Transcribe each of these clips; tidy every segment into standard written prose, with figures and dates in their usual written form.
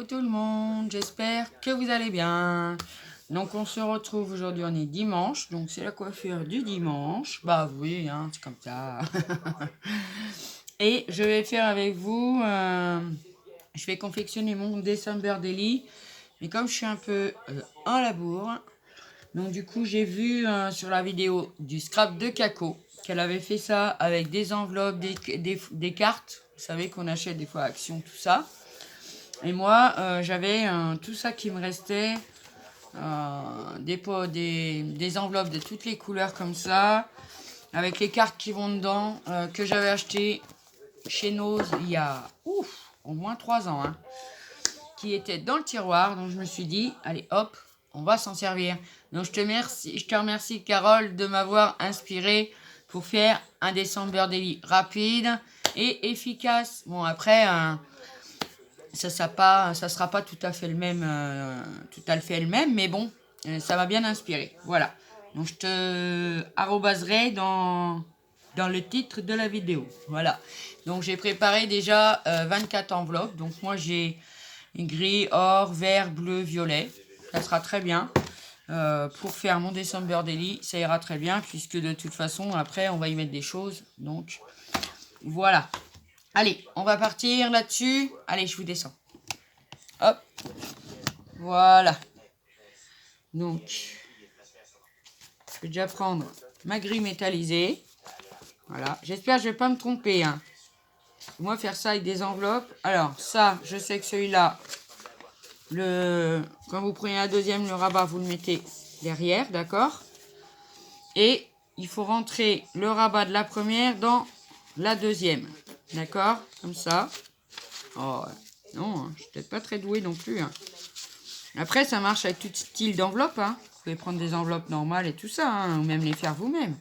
tout le monde, j'espère que vous allez bien. Donc on se retrouve aujourd'hui, on est dimanche, donc c'est la coiffure du dimanche. Bah oui, hein, c'est comme ça. Et je vais faire avec vous, je vais confectionner mon December Daily. Mais comme je suis un peu en labour, donc du coup j'ai vu sur la vidéo du scrap de Caco qu'elle avait fait ça avec des enveloppes, des cartes. Vous savez qu'on achète des fois à Action, tout ça. Et moi, j'avais tout ça qui me restait, des enveloppes de toutes les couleurs comme ça, avec les cartes qui vont dedans, que j'avais acheté chez Nose il y a au moins 3 ans, hein, qui étaient dans le tiroir. Donc je me suis dit, allez hop, on va s'en servir. Donc je te remercie Carole de m'avoir inspiré pour faire un December Daily rapide et efficace. Bon après... ça sera pas tout à fait le même, mais bon, ça m'a bien inspiré. Voilà. Donc je te arrobaserai dans le titre de la vidéo. Voilà. Donc j'ai préparé déjà 24 enveloppes. Donc moi j'ai gris, or, vert, bleu, violet. Ça sera très bien. Pour faire mon December Daily, ça ira très bien puisque de toute façon après on va y mettre des choses. Donc voilà. Allez, on va partir là-dessus. Allez, je vous descends. Hop, voilà. Donc, je vais déjà prendre ma grille métallisée. Voilà, j'espère que je ne vais pas me tromper, hein. Moi, faire ça avec des enveloppes. Alors, ça, je sais que celui-là, quand vous prenez la deuxième, le rabat, vous le mettez derrière, d'accord? Et il faut rentrer le rabat de la première dans la deuxième, d'accord? Comme ça. Oh, non, hein, je suis peut-être pas très douée non plus, hein. Après, ça marche avec tout style d'enveloppe, hein. Vous pouvez prendre des enveloppes normales et tout ça, hein, ou même les faire vous-même.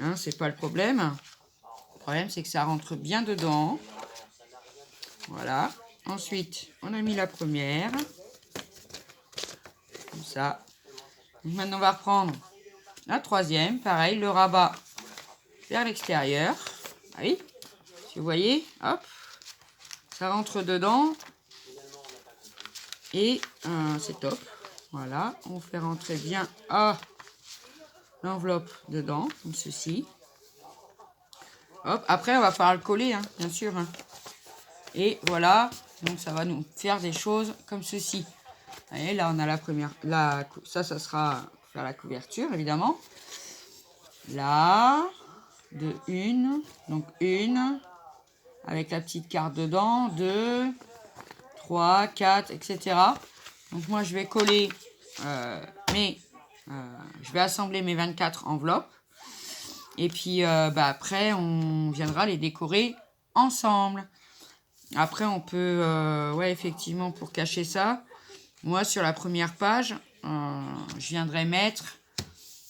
Hein, c'est pas le problème. Le problème, c'est que ça rentre bien dedans. Voilà. Ensuite, on a mis la première. Comme ça. Donc maintenant, on va reprendre la troisième. Pareil, le rabat vers l'extérieur. Ah oui. Si vous voyez, hop. Ça rentre dedans. Et c'est top. Voilà. On fait rentrer bien l'enveloppe dedans, comme ceci. Hop, après on va falloir le coller, hein, bien sûr, hein. Et voilà, donc ça va nous faire des choses comme ceci. Et là on a la première, ça sera pour faire la couverture évidemment. Là, donc une, avec la petite carte dedans, 2, 3, 4, etc. Donc moi je vais coller je vais assembler mes 24 enveloppes. Et puis après, on viendra les décorer ensemble. Après, on peut, ouais, effectivement, pour cacher ça, moi, sur la première page, je viendrai mettre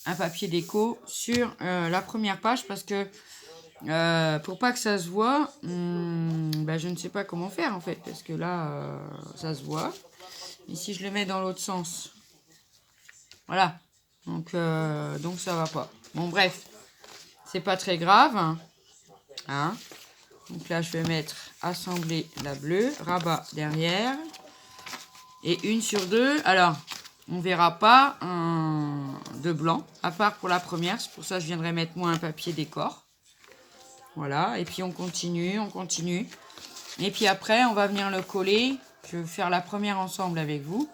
un papier déco sur la première page parce que pour pas que ça se voit, je ne sais pas comment faire en fait, parce que là, ça se voit. Et si je le mets dans l'autre sens, voilà. Donc ça va pas. Bon, bref. C'est pas très grave, hein. Donc là, je vais mettre assembler la bleue, rabat derrière. Et une sur deux. Alors, on verra pas de blanc, à part pour la première. C'est pour ça que je viendrai mettre moi un papier décor. Voilà, et puis on continue, on continue. Et puis après, on va venir le coller. Je vais faire la première ensemble avec vous.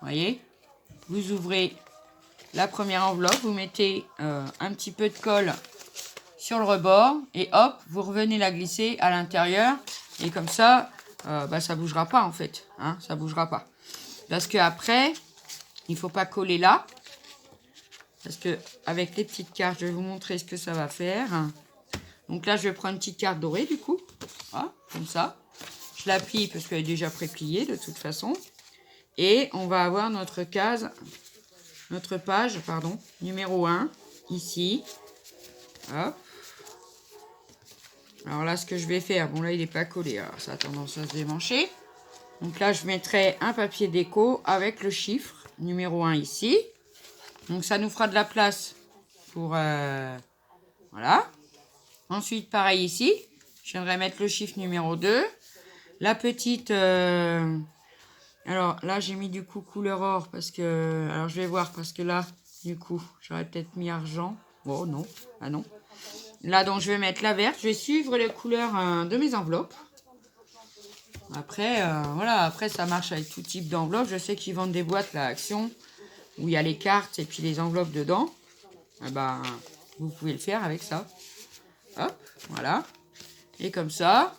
Voyez, vous ouvrez la première enveloppe, vous mettez un petit peu de colle sur le rebord et hop, vous revenez la glisser à l'intérieur et comme ça, ça bougera pas en fait, hein, ça bougera pas. Parce que après, il faut pas coller là, parce que avec les petites cartes, je vais vous montrer ce que ça va faire. Donc là, je vais prendre une petite carte dorée du coup, voilà, comme ça. Je la plie parce qu'elle est déjà pré-pliée de toute façon. Et on va avoir notre page, numéro 1, ici. Hop. Alors là, ce que je vais faire, bon là, il n'est pas collé, alors ça a tendance à se démancher. Donc là, je mettrai un papier déco avec le chiffre numéro 1 ici. Donc ça nous fera de la place pour... voilà. Ensuite, pareil ici. Je viendrai mettre le chiffre numéro 2. La petite Alors là, j'ai mis du coup couleur or parce que... Alors je vais voir parce que là, du coup, j'aurais peut-être mis argent. Oh non, ah non. Là, donc je vais mettre la verte. Je vais suivre les couleurs de mes enveloppes. Après, voilà, après ça marche avec tout type d'enveloppe. Je sais qu'ils vendent des boîtes, là, Action, où il y a les cartes et puis les enveloppes dedans. Eh ben, vous pouvez le faire avec ça. Hop, voilà. Et comme ça,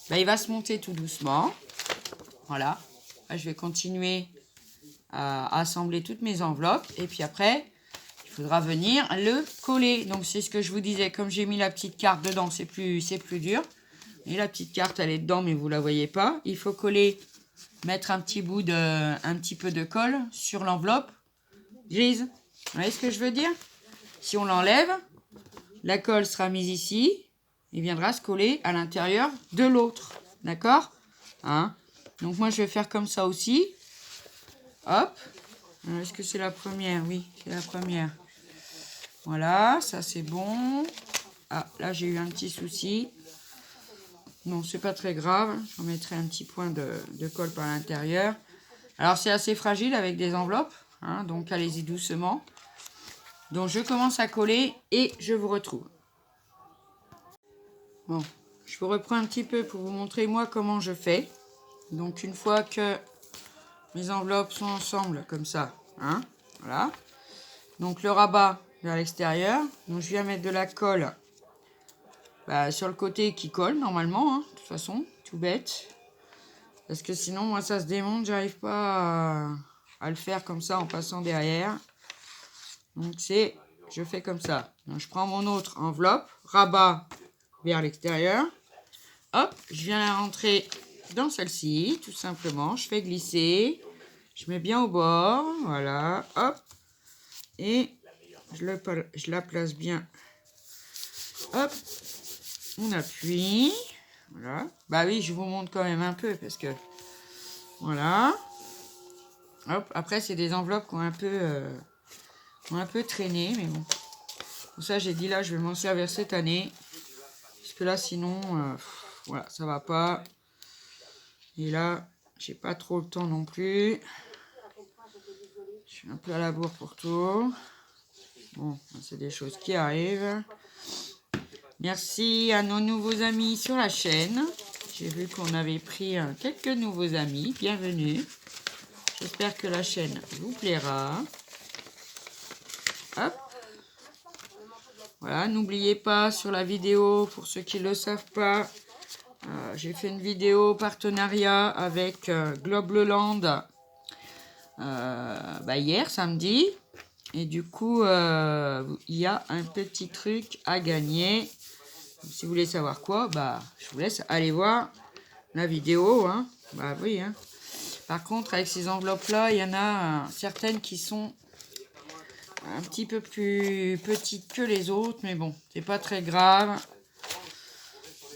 ben, il va se monter tout doucement. Voilà. Là, je vais continuer à assembler toutes mes enveloppes. Et puis après, il faudra venir le coller. Donc, c'est ce que je vous disais. Comme j'ai mis la petite carte dedans, c'est plus dur. Et la petite carte, elle est dedans, mais vous la voyez pas. Il faut coller, mettre un petit peu de colle sur l'enveloppe grise. Vous voyez ce que je veux dire? Si on l'enlève, la colle sera mise ici et viendra se coller à l'intérieur de l'autre. D'accord? Hein? Donc moi, je vais faire comme ça aussi. Hop. Est-ce que c'est la première? Oui, c'est la première. Voilà, ça c'est bon. Ah, là, j'ai eu un petit souci. Non, c'est pas très grave. Je mettrai un petit point de colle par l'intérieur. Alors, c'est assez fragile avec des enveloppes. Hein, donc, allez-y doucement. Donc, je commence à coller et je vous retrouve. Bon, je vous reprends un petit peu pour vous montrer moi comment je fais. Donc, une fois que mes enveloppes sont ensemble, comme ça. Hein, voilà. Donc, le rabat vers l'extérieur. Donc, je viens mettre de la colle sur le côté qui colle normalement. Hein, de toute façon, tout bête. Parce que sinon, moi, ça se démonte. J'arrive pas à le faire comme ça en passant derrière. Donc, je fais comme ça. Donc, je prends mon autre enveloppe, rabat vers l'extérieur. Hop, je viens la rentrer dans celle-ci, tout simplement. Je fais glisser. Je mets bien au bord. Voilà, hop. Et je la place bien. Hop, on appuie. Voilà. Bah oui, je vous montre quand même un peu parce que... Voilà. Hop, après, c'est des enveloppes qui ont un peu traîné, mais bon. Pour ça, j'ai dit là, je vais m'en servir cette année. Parce que là, sinon, voilà, ça va pas. Et là, j'ai pas trop le temps non plus. Je suis un peu à la bourre pour tout. Bon, c'est des choses qui arrivent. Merci à nos nouveaux amis sur la chaîne. J'ai vu qu'on avait pris quelques nouveaux amis. Bienvenue. J'espère que la chaîne vous plaira. Hop. Voilà, n'oubliez pas sur la vidéo, pour ceux qui ne le savent pas, j'ai fait une vidéo partenariat avec Globeland hier, samedi. Et du coup, il y a un petit truc à gagner. Donc, si vous voulez savoir quoi, je vous laisse aller voir la vidéo. Hein. Bah oui. Hein. Par contre, avec ces enveloppes-là, il y en a certaines qui sont un petit peu plus petites que les autres. Mais bon, c'est pas très grave.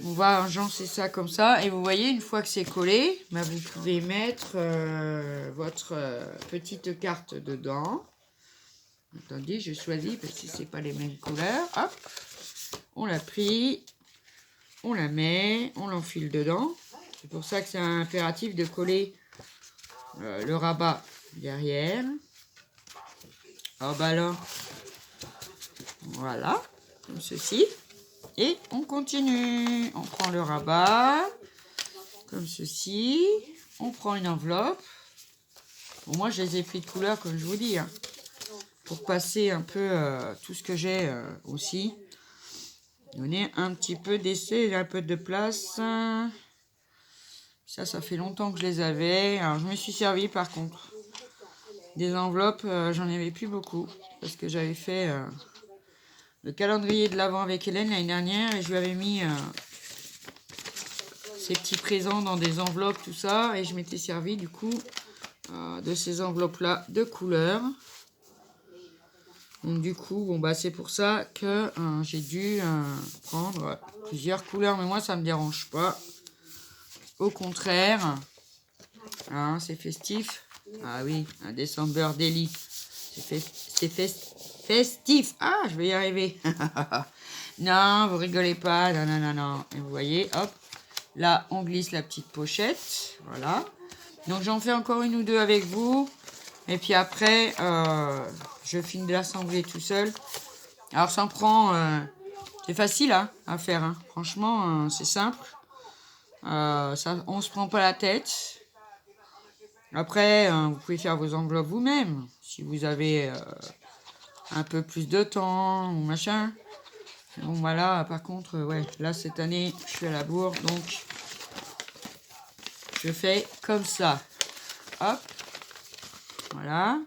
On va agencer ça comme ça. Et vous voyez, une fois que c'est collé, vous pouvez mettre votre petite carte dedans. Attendez, je choisis parce que c'est pas les mêmes couleurs. Hop, on la plie, on la met, on l'enfile dedans. C'est pour ça que c'est impératif de coller le rabat derrière. Oh là, voilà, comme ceci. Et on continue. On prend le rabat, comme ceci. On prend une enveloppe. Bon, moi, je les ai pris de couleur, comme je vous dis. Hein, pour passer un peu tout ce que j'ai aussi. Donner un petit peu d'essai, un peu de place. Ça fait longtemps que je les avais. Alors, je me suis servi, par contre, des enveloppes. J'en avais plus beaucoup. Parce que j'avais fait... le calendrier de l'Avent avec Hélène l'année dernière et je lui avais mis ces petits présents dans des enveloppes, tout ça. Et je m'étais servi du coup de ces enveloppes-là de couleur. Donc du coup, bon c'est pour ça que j'ai dû prendre plusieurs couleurs. Mais moi, ça me dérange pas. Au contraire, hein, c'est festif. Ah oui, un December Daily. C'est festif. Ah, je vais y arriver. Non, vous rigolez pas. Non. Et vous voyez, hop. Là, on glisse la petite pochette. Voilà. Donc j'en fais encore une ou deux avec vous. Et puis après, je finis de l'assembler tout seul. Alors ça en prend... c'est facile hein, à faire. Hein. Franchement, c'est simple. Ça, on se prend pas la tête. Après, vous pouvez faire vos enveloppes vous-même. Si vous avez un peu plus de temps ou machin. Bon voilà, par contre, ouais, là cette année, je suis à la bourre. Donc, je fais comme ça. Hop. Voilà.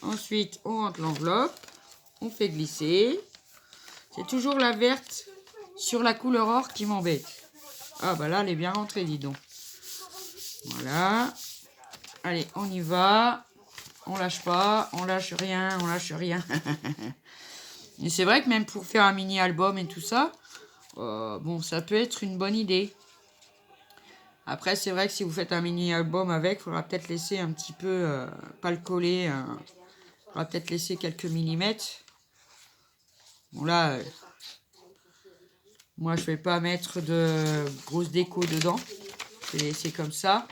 Ensuite, on rentre l'enveloppe. On fait glisser. C'est toujours la verte sur la couleur or qui m'embête. Ah bah là, elle est bien rentrée, dis donc. Voilà. Allez, on y va. On lâche pas. On lâche rien. On lâche rien. Et c'est vrai que même pour faire un mini-album et tout ça, bon, ça peut être une bonne idée. Après, c'est vrai que si vous faites un mini-album avec, il faudra peut-être laisser un petit peu, pas le coller, il faudra peut-être laisser quelques millimètres. Bon là, moi je vais pas mettre de grosse déco dedans, je vais laisser comme ça.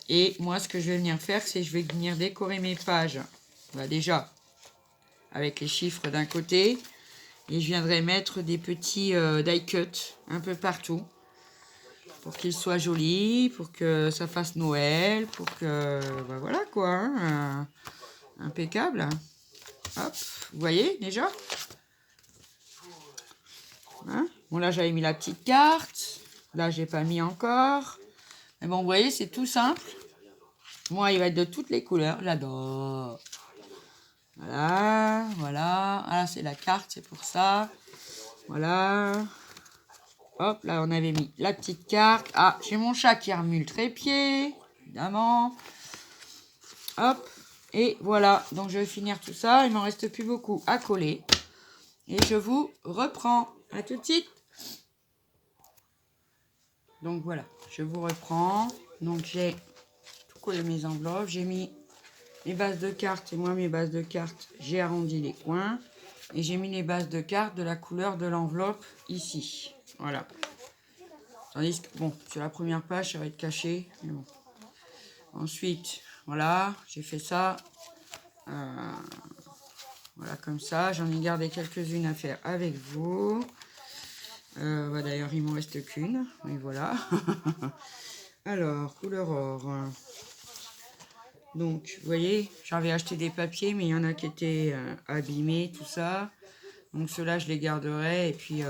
Et moi ce que je vais venir faire, c'est je vais venir décorer mes pages. Bah, déjà, avec les chiffres d'un côté, et je viendrai mettre des petits die cut un peu partout. Pour qu'ils soient jolis, pour que ça fasse Noël, pour que... bah voilà quoi, hein, impeccable. Hop, vous voyez déjà hein. Bon là j'avais mis la petite carte, là j'ai pas mis encore. Mais bon vous voyez c'est tout simple. Moi il va être de toutes les couleurs, j'adore. Voilà, voilà. Ah là c'est la carte, c'est pour ça. Voilà. Hop, là on avait mis la petite carte. Ah, j'ai mon chat qui remue le trépied, évidemment. Hop, et voilà. Donc je vais finir tout ça. Il m'en reste plus beaucoup à coller. Et je vous reprends. À tout de suite. Donc voilà, je vous reprends. Donc j'ai tout collé mes enveloppes. J'ai mis les bases de cartes. Et moi, mes bases de cartes, j'ai arrondi les coins. Et j'ai mis les bases de cartes de la couleur de l'enveloppe ici. Voilà. Tandis que, bon, sur la première page, ça va être caché. Mais bon. Ensuite, voilà, j'ai fait ça. Voilà, comme ça. J'en ai gardé quelques-unes à faire avec vous. Bah, d'ailleurs, il m'en reste qu'une. Et voilà. Alors, couleur or. Donc, vous voyez, j'avais acheté des papiers, mais il y en a qui étaient abîmés, tout ça. Donc, ceux-là, je les garderai. Et puis,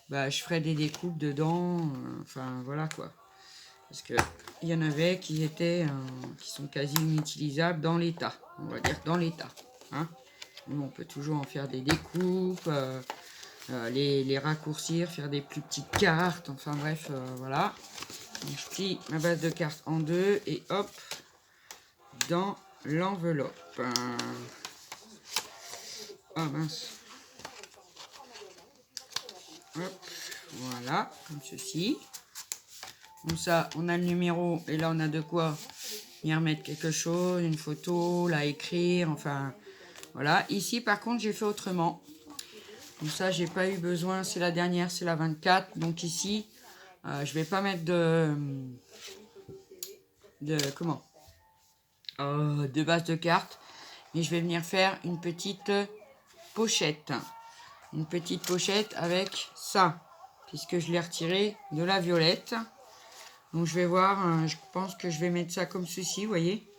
bah, je ferai des découpes dedans. Enfin, voilà quoi. Parce que il y en avait qui étaient, qui sont quasi inutilisables dans l'état. On va dire dans l'état. Hein. On peut toujours en faire des découpes, les raccourcir, faire des plus petites cartes. Enfin bref, voilà. Donc, je plie ma base de cartes en deux et hop, dans l'enveloppe. Ah mince. Hop, voilà, comme ceci. Comme ça, on a le numéro et là, on a de quoi y remettre quelque chose, une photo, là, écrire, enfin, voilà. Ici, par contre, j'ai fait autrement. Comme ça, j'ai pas eu besoin, c'est la dernière, c'est la 24. Donc ici, je vais pas mettre comment de base de carte, mais je vais venir faire une petite pochette. Une petite pochette avec ça, puisque je l'ai retiré de la violette. Donc je vais voir, je pense que je vais mettre ça comme ceci, vous voyez.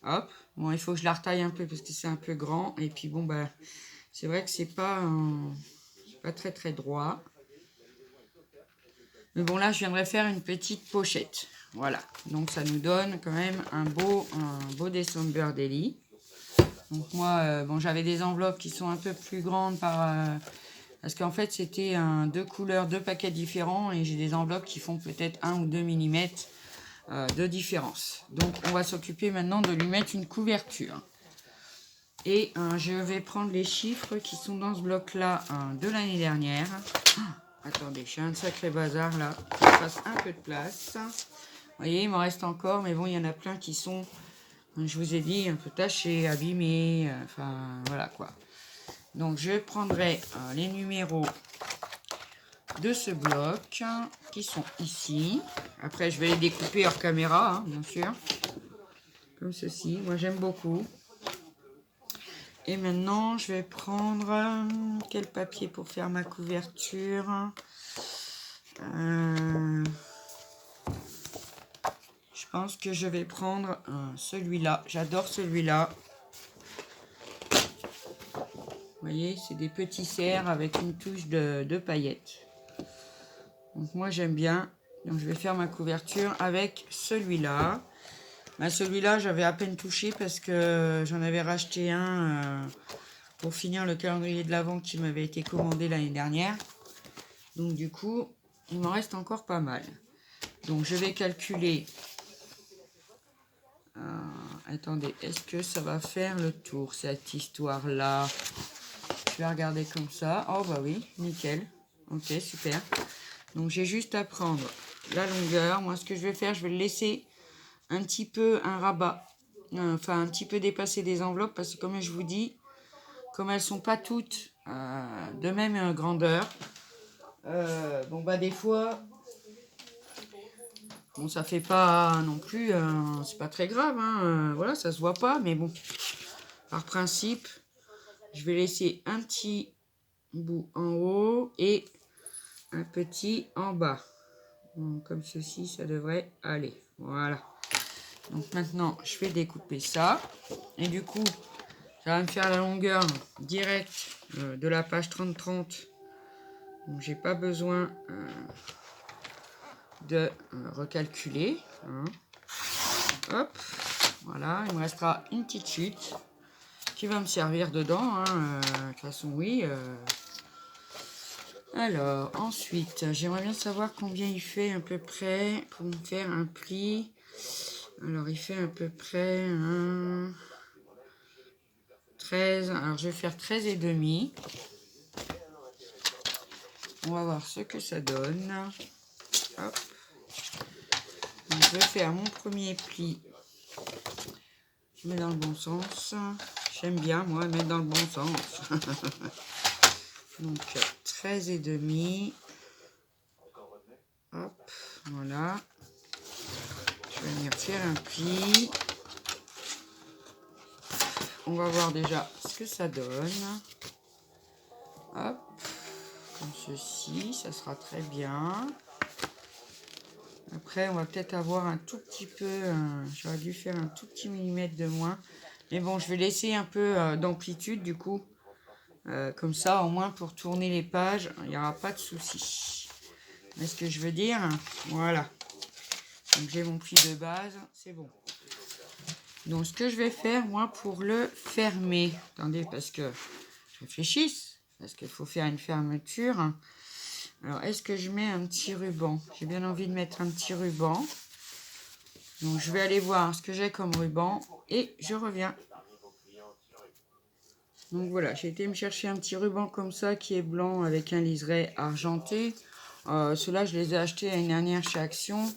Hop, bon il faut que je la retaille un peu parce que c'est un peu grand. Et puis bon bah c'est vrai que c'est pas très très droit. Mais bon là je viendrai faire une petite pochette. Voilà, donc ça nous donne quand même un beau December Daily. Donc moi, bon j'avais des enveloppes qui sont un peu plus grandes parce qu'en fait c'était deux couleurs, deux paquets différents et j'ai des enveloppes qui font peut-être 1 ou 2 mm de différence. Donc on va s'occuper maintenant de lui mettre une couverture. Et je vais prendre les chiffres qui sont dans ce bloc là de l'année dernière. Attendez, j'ai un sacré bazar là, je fasse un peu de place. Vous voyez, il m'en reste encore, mais bon, il y en a plein qui sont, je vous ai dit, un peu tachés, abîmés, enfin voilà quoi. Donc je prendrai les numéros de ce bloc qui sont ici. Après, je vais les découper hors caméra, hein, bien sûr. Comme ceci. Moi, j'aime beaucoup. Et maintenant, je vais prendre quel papier pour faire ma couverture. Je pense que je vais prendre celui-là. J'adore celui-là. Vous voyez, c'est des petits cerfs avec une touche de paillettes. Donc moi j'aime bien. Donc je vais faire ma couverture avec celui-là. Celui-là j'avais à peine touché parce que j'en avais racheté un pour finir le calendrier de l'Avent qui m'avait été commandé l'année dernière. Donc du coup, il m'en reste encore pas mal. Donc je vais calculer. Attendez, est-ce que ça va faire le tour cette histoire-là? Je vais regarder comme ça. Oh bah oui, nickel. Ok, super. Donc j'ai juste à prendre la longueur. Moi ce que je vais faire, je vais le laisser un petit peu un rabat. Enfin un petit peu dépasser des enveloppes parce que comme je vous dis, comme elles sont pas toutes de même grandeur, bon bah des fois, bon ça fait pas non plus, c'est pas très grave, hein, voilà, ça se voit pas, mais bon, par principe, je vais laisser un petit bout en haut et un petit en bas. Donc, comme ceci, ça devrait aller. Voilà. Donc maintenant, je vais découper ça. Et du coup, ça va me faire la longueur directe de la page 30-30. Donc j'ai pas besoin de recalculer. Hein. Hop. Voilà, il me restera une petite chute qui va me servir dedans. Hein. De toute façon, oui. Alors, ensuite, j'aimerais bien savoir combien il fait à peu près pour me faire un pli. Alors, il fait à peu près 13. Alors, je vais faire 13 et demi. On va voir ce que ça donne. Hop. Donc, je vais faire mon premier pli. Je mets dans le bon sens. J'aime bien, moi, mettre dans le bon sens. Donc, 13 et demi. Hop, voilà. Je vais venir faire un pli. On va voir déjà ce que ça donne. Hop, comme ceci, ça sera très bien. Après, on va peut-être avoir un tout petit peu, j'aurais dû faire un tout petit millimètre de moins. Mais bon, je vais laisser un peu d'amplitude du coup. Comme ça, au moins pour tourner les pages, il n'y aura pas de souci. Mais ce que je veux dire, voilà. Donc j'ai mon pli de base, c'est bon. Donc ce que je vais faire, moi, pour le fermer, attendez, parce que je réfléchisse, parce qu'il faut faire une fermeture. Alors, est-ce que je mets un petit ruban? J'ai bien envie de mettre un petit ruban. Donc, je vais aller voir ce que j'ai comme ruban et je reviens. Donc, voilà, j'ai été me chercher un petit ruban comme ça qui est blanc avec un liseré argenté. Ceux-là, je les ai achetés l'année dernière chez Action.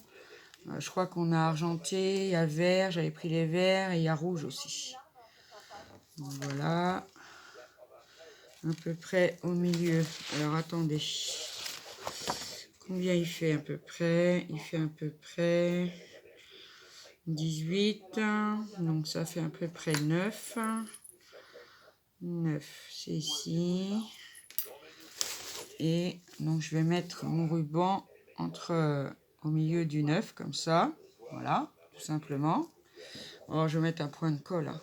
Je crois qu'on a argenté, il y a vert, j'avais pris les verts et il y a rouge aussi. Donc, voilà. À peu près au milieu. Alors, attendez. Combien il fait à peu près? Il fait à peu près 18. Donc, ça fait à peu près 9. 9, c'est ici. Et donc, je vais mettre mon ruban au milieu du 9, comme ça. Voilà, tout simplement. Alors, je vais mettre un point de colle. Hein,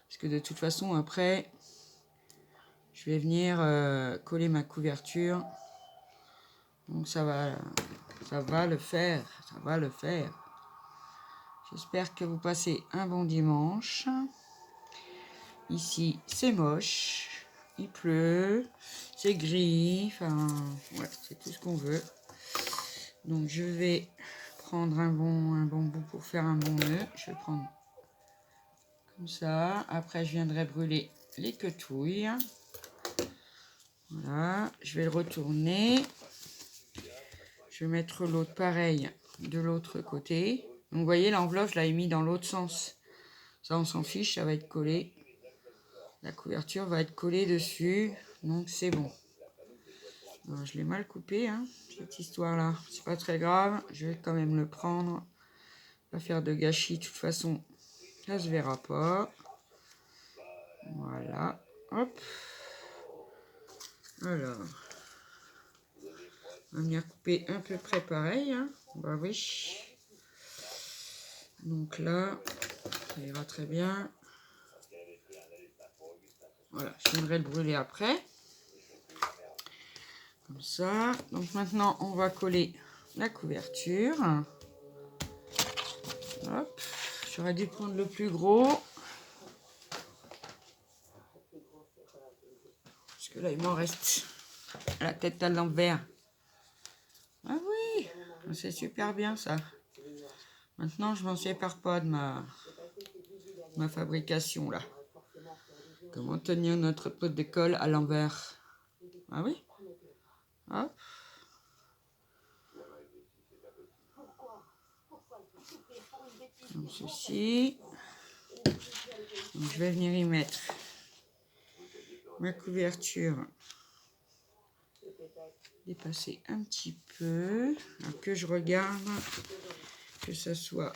parce que de toute façon, après, je vais venir coller ma couverture. Donc, ça va le faire. Ça va le faire. J'espère que vous passez un bon dimanche. Ici, c'est moche. Il pleut. C'est gris. Enfin, ouais, c'est tout ce qu'on veut. Donc, je vais prendre un bon bout pour faire un bon nœud. Je vais prendre comme ça. Après, je viendrai brûler les quetouilles. Voilà. Je vais le retourner. Je vais mettre l'autre pareil de l'autre côté. Donc, vous voyez, l'enveloppe, je l'avais mis dans l'autre sens. Ça, on s'en fiche, ça va être collé. La couverture va être collée dessus. Donc, c'est bon. Alors, je l'ai mal coupé, hein, cette histoire-là. C'est pas très grave, je vais quand même le prendre. Pas faire de gâchis, de toute façon, ça se verra pas. Voilà, hop. Alors, on va venir couper à peu près pareil, hein. Bah oui. Donc là, ça ira très bien. Voilà, je viendrai le brûler après. Comme ça. Donc maintenant, on va coller la couverture. Hop. J'aurais dû prendre le plus gros. Parce que là, il m'en reste la tête à l'envers. Ah oui, c'est super bien ça. Maintenant, je m'en sépare pas de ma fabrication là. Comment tenir notre pot de colle à l'envers. Ah oui. Hop. Comme ceci. Donc, je vais venir y mettre ma couverture. Dépasser un petit peu. Alors que je regarde que ça soit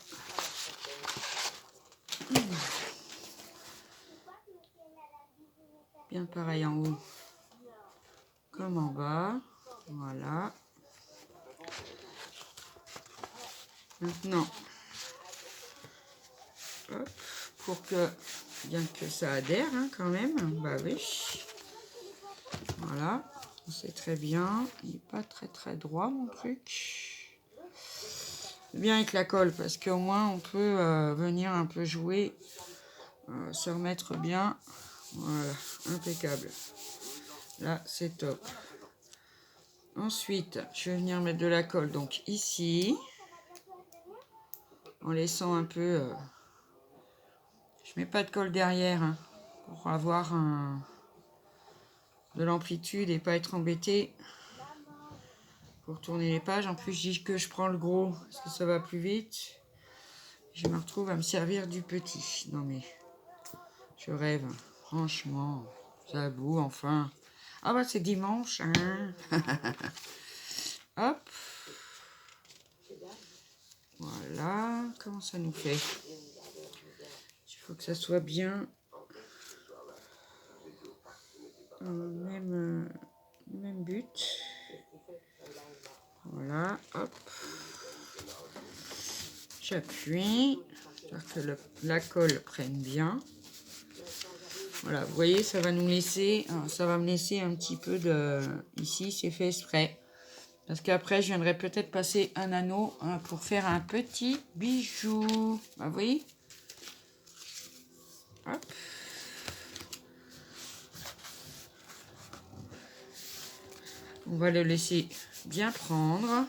bien pareil en haut comme en bas. Voilà. Maintenant, hop, pour que, bien que ça adhère hein, quand même, bah oui. Voilà, c'est très bien. Il n'est pas très droit mon truc. C'est bien avec la colle parce qu'au moins on peut venir un peu jouer, se remettre bien. Voilà, impeccable. Là, c'est top. Ensuite, je vais venir mettre de la colle donc ici, en laissant un peu. Je mets pas de colle derrière hein, pour avoir de l'amplitude et pas être embêté pour tourner les pages. En plus, je dis que je prends le gros parce que ça va plus vite. Je me retrouve à me servir du petit. Non mais, je rêve. Franchement, ça bout enfin. Ah bah c'est dimanche. Hein. Hop. Voilà. Comment ça nous fait? Il faut que ça soit bien même but. Voilà. Hop. J'appuie. Pour que la colle prenne bien. Voilà, vous voyez, ça va nous laisser, ça va me laisser un petit peu de... Ici, c'est fait exprès. Parce qu'après, je viendrai peut-être passer un anneau hein, pour faire un petit bijou. Bah, vous voyez? Hop. On va le laisser bien prendre.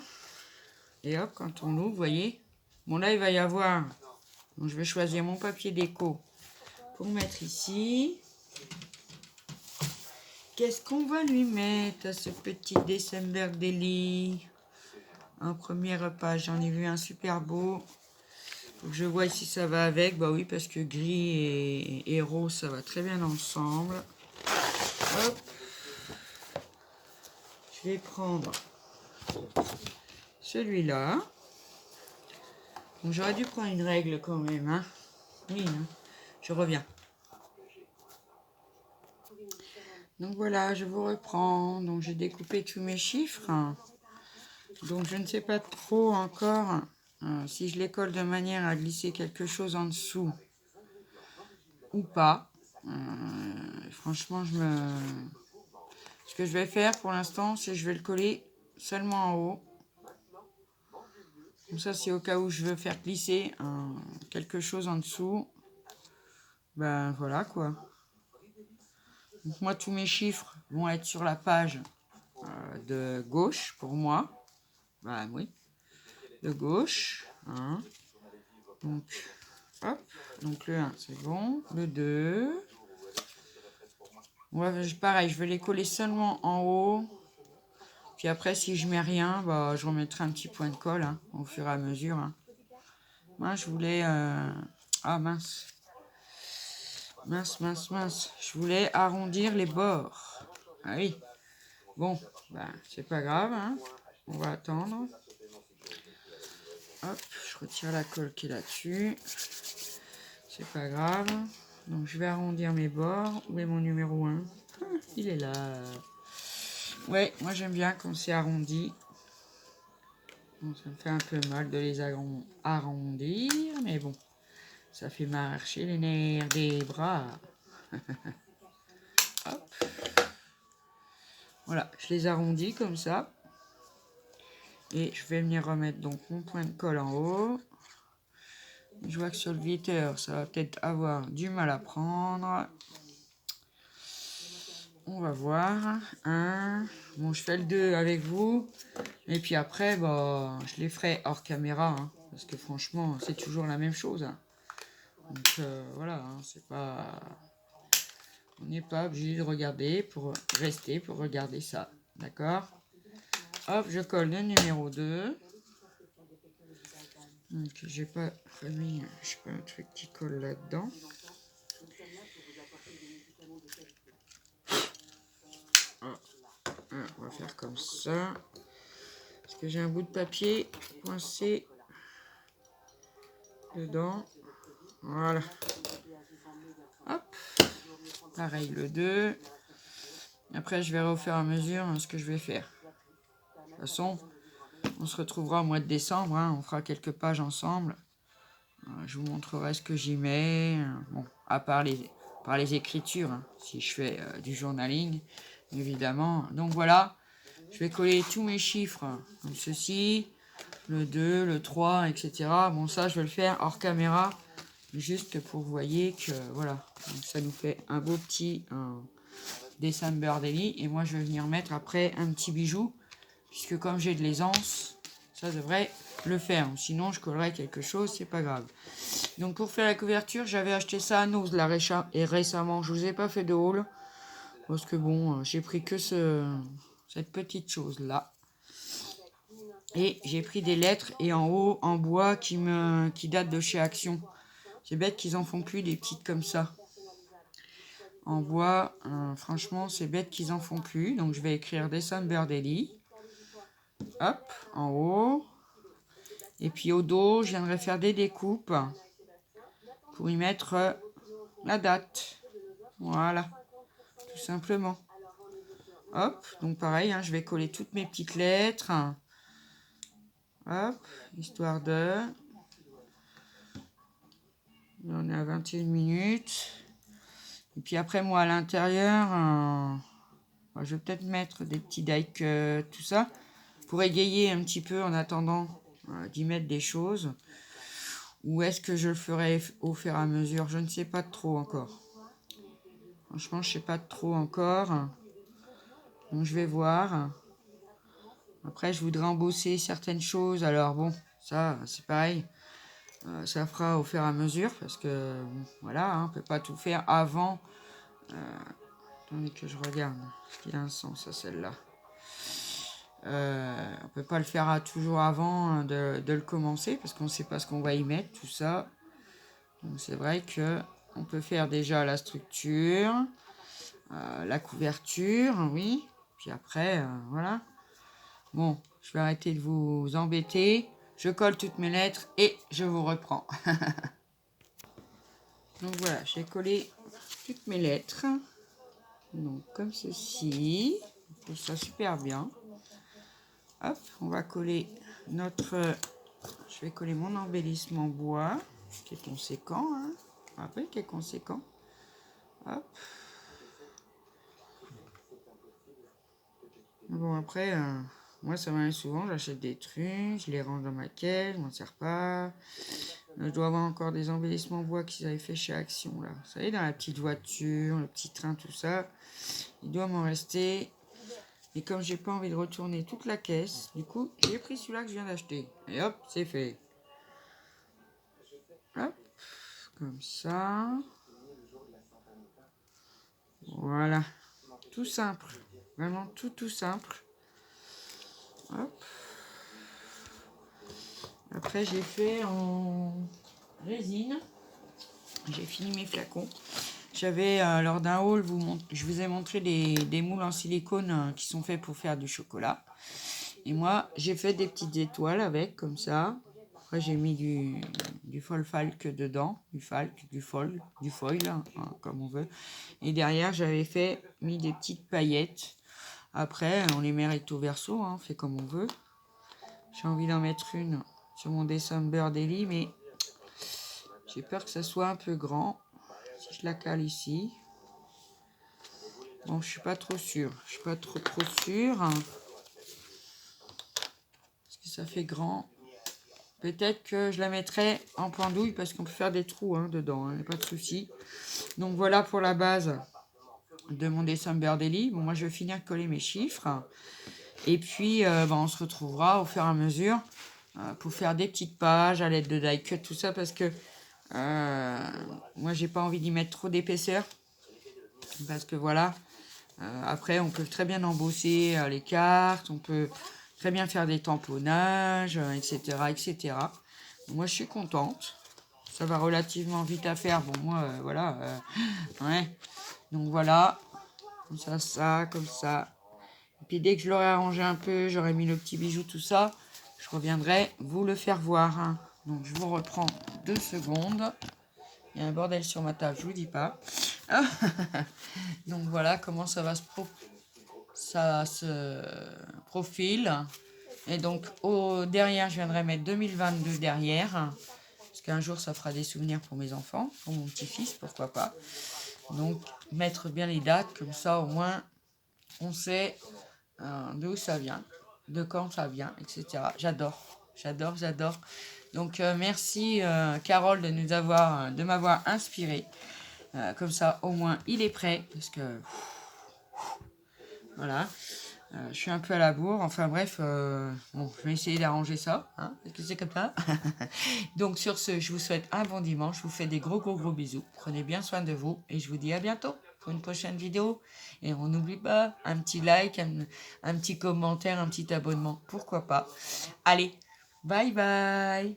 Et hop, quand on l'ouvre, vous voyez? Bon, là, il va y avoir... Donc, je vais choisir mon papier déco pour mettre ici. Qu'est-ce qu'on va lui mettre à ce petit December Daily? En première page, j'en ai vu un super beau. Faut que je vois si ça va avec. Bah oui, parce que gris et rose, ça va très bien ensemble. Hop. Je vais prendre celui-là. J'aurais dû prendre une règle quand même. Hein. Oui, hein. Je reviens. Donc voilà, je vous reprends. Donc j'ai découpé tous mes chiffres. Donc je ne sais pas trop encore si je les colle de manière à glisser quelque chose en dessous ou pas. Franchement, ce que je vais faire pour l'instant, c'est que je vais le coller seulement en haut. Comme ça, c'est au cas où je veux faire glisser quelque chose en dessous. Ben voilà quoi. Donc moi, tous mes chiffres vont être sur la page de gauche pour moi. Ben oui, de gauche. Hein. Donc, hop. Donc le 1, c'est bon. Le 2. Ouais, pareil, je vais les coller seulement en haut. Puis après, si je mets rien, bah, je remettrai un petit point de colle hein, au fur et à mesure. Hein. Moi, je voulais... Ah mince. Mince. Je voulais arrondir les bords. Ah oui. Bon, ben, c'est pas grave, hein. On va attendre. Hop, je retire la colle qui est là-dessus. C'est pas grave. Donc je vais arrondir mes bords. Où est mon numéro 1? Il est là. Ouais, moi j'aime bien quand c'est arrondi. Bon, ça me fait un peu mal de les arrondir, mais bon, ça fait marcher les nerfs des bras. Hop. Voilà, je les arrondis comme ça. Et je vais venir remettre donc mon point de colle en haut. Je vois que sur le glitter, ça va peut-être avoir du mal à prendre. On va voir. Bon, je fais le 2 avec vous. Et puis après, bah, je les ferai hors caméra. Hein, parce que franchement, c'est toujours la même chose. Hein. Donc voilà, hein, c'est pas... On n'est pas obligé de regarder pour rester, pour regarder ça. D'accord? Hop, je colle le numéro 2. Donc j'ai pas remis, je sais pas, un truc qui colle là-dedans. On va faire comme ça. Parce que j'ai un bout de papier coincé dedans. Voilà. Hop. Pareil le 2. Après, je verrai au fur et à mesure ce que je vais faire. De toute façon, on se retrouvera au mois de décembre. Hein, on fera quelques pages ensemble. Je vous montrerai ce que j'y mets. Bon, à part les écritures, hein, si je fais du journaling, évidemment. Donc voilà, je vais coller tous mes chiffres comme ceci. Le 2, le 3, etc. Bon, ça, je vais le faire hors caméra. Juste pour que vous voyez que, voilà. Donc, ça nous fait un beau petit December Daily. Et moi, je vais venir mettre après un petit bijou. Puisque comme j'ai de l'aisance, ça devrait le faire. Sinon, je collerai quelque chose, c'est pas grave. Donc, pour faire la couverture, j'avais acheté ça à Noz là, et récemment. Je vous ai pas fait de haul. Parce que bon, j'ai pris que cette petite chose-là. Et j'ai pris des lettres et en haut, en bois, qui datent de chez Action. C'est bête qu'ils en font plus des petites comme ça. En bois, franchement, c'est bête qu'ils en font plus. Donc, je vais écrire December Daily. Hop, en haut. Et puis au dos, je viendrai faire des découpes pour y mettre la date. Voilà, tout simplement. Hop, donc pareil, hein, je vais coller toutes mes petites lettres. Hop, histoire de... On est à 21 minutes. Et puis après, moi, à l'intérieur, je vais peut-être mettre des petits die tout ça, pour égayer un petit peu en attendant d'y mettre des choses. Ou est-ce que je le ferai au fur et à mesure? Je ne sais pas trop encore. Franchement, je ne sais pas trop encore. Donc, je vais voir. Après, je voudrais embosser certaines choses. Alors, bon, ça, c'est pareil. Ça fera au fur et à mesure. Parce que, bon, voilà, hein, on ne peut pas tout faire avant. Attendez que je regarde. Est-ce qu'il a un sens, ça, celle-là? On peut pas le faire toujours avant de le commencer. Parce qu'on ne sait pas ce qu'on va y mettre, tout ça. Donc, c'est vrai que on peut faire déjà la structure. La couverture, oui. Puis après, voilà. Bon, je vais arrêter de vous embêter. Je colle toutes mes lettres et je vous reprends. Donc voilà, j'ai collé toutes mes lettres. Donc comme ceci. On fait ça super bien. Hop, on va coller notre... Je vais coller mon embellissement bois, qui est conséquent. Hein. Après, qui est conséquent. Hop. Bon, après... moi, ça m'arrive souvent, j'achète des trucs, je les range dans ma caisse, je m'en sers pas. Je dois avoir encore des embellissements bois qu'ils avaient fait chez Action, là. Vous savez, dans la petite voiture, le petit train, tout ça. Il doit m'en rester. Et comme j'ai pas envie de retourner toute la caisse, du coup, j'ai pris celui-là que je viens d'acheter. Et hop, c'est fait. Hop, comme ça. Voilà. Tout simple. Vraiment tout simple. Hop. Après, j'ai fait en résine. J'ai fini mes flacons. J'avais, lors d'un haul, je vous ai montré des moules en silicone qui sont faits pour faire du chocolat. Et moi, j'ai fait des petites étoiles avec, comme ça. Après, j'ai mis du falque dedans, du foil, hein, comme on veut. Et derrière, j'avais mis des petites paillettes. Après, on les met recto verso, hein, on fait comme on veut. J'ai envie d'en mettre une sur mon December Daily, mais j'ai peur que ça soit un peu grand. Si je la cale ici. Bon, je suis pas trop sûre. Je suis pas trop sûre. Parce que ça fait grand. Peut-être que je la mettrai en pendouille parce qu'on peut faire des trous dedans. Hein, pas de souci. Donc voilà pour la base de mon December Daily. Bon, moi je vais finir de coller mes chiffres. Et puis on se retrouvera au fur et à mesure pour faire des petites pages à l'aide de die cut, tout ça, parce que moi j'ai pas envie d'y mettre trop d'épaisseur. Parce que voilà. Après, on peut très bien embosser les cartes, on peut très bien faire des tamponnages, etc., etc. Moi, je suis contente. Ça va relativement vite à faire. Bon, moi, voilà. Ouais. Donc, voilà. Comme ça, comme ça. Et puis, dès que je l'aurai arrangé un peu, j'aurai mis le petit bijou, tout ça, je reviendrai vous le faire voir. Hein. Donc, je vous reprends 2 secondes. Il y a un bordel sur ma table, je vous dis pas. Donc, voilà comment ça va se profile. Et donc derrière je viendrai mettre 2022 derrière, parce qu'un jour ça fera des souvenirs pour mes enfants, pour mon petit-fils, pourquoi pas. Donc mettre bien les dates, comme ça au moins on sait d'où ça vient, de quand ça vient, etc. J'adore. Donc merci Carole de m'avoir inspiré. Comme ça au moins il est prêt, parce que voilà. Je suis un peu à la bourre. Enfin bref, bon, je vais essayer d'arranger ça. Hein, parce que c'est comme ça. Donc sur ce, je vous souhaite un bon dimanche. Je vous fais des gros bisous. Prenez bien soin de vous. Et je vous dis à bientôt pour une prochaine vidéo. Et on n'oublie pas un petit like, un petit commentaire, un petit abonnement. Pourquoi pas. Allez, bye bye.